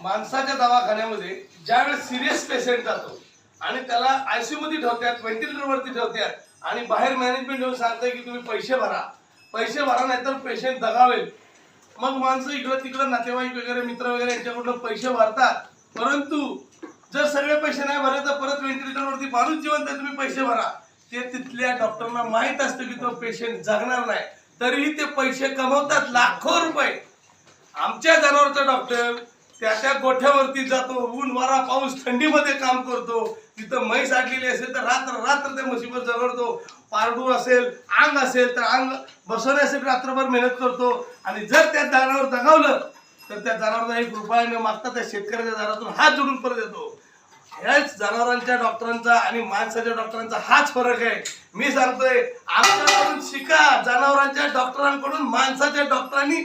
माणसाच्या दवाखान्यामध्ये ज्यावेळेस सिरियस पेशंट जातो आणि त्याला आयसीयू मध्ये ठेवतात, व्हेंटिलेटरवरती ठेवतात आणि बाहेर मॅनेजमेंट येऊन सांगतंय की तुम्ही पैसे भरा नाहीतर पेशंट दगावेल. मग माणसं इकडं तिकडं नातेवाईक वगैरे मित्र वगैरे यांच्याकडून पैसे भरतात. परंतु जर सगळे पैसे नाही भरले तर परत व्हेंटिलेटरवरती माणूस जिवंत आहे, तुम्ही पैसे भरा. ते तिथल्या डॉक्टरना माहित असतं की तो पेशंट जगणार नाही, तरीही ते पैसे कमवतात लाखो रुपये. आमच्या जनावरचा डॉक्टर त्या गोठ्यावरती जातो, ऊन वारा पाऊस थंडीमध्ये काम करतो. तिथं म्हैस आडलेली असेल तर रात्र त्या म्हशीवर जगडतो. पारडू असेल, अंग असेल तर अंग बसवण्यासाठी रात्रभर मेहनत करतो. आणि जर त्या जनावर दगावलं तर त्या जनावरांना 1 रुपया न मागता त्या शेतकऱ्याच्या दारातून हात जोडून परत येतो. ह्याच जनावरांच्या डॉक्टरांचा आणि माणसाच्या डॉक्टरांचा हाच फरक आहे. मी सांगतोय, आमच्याकडून शिका, जनावरांच्या डॉक्टरांकडून माणसाच्या डॉक्टरांनी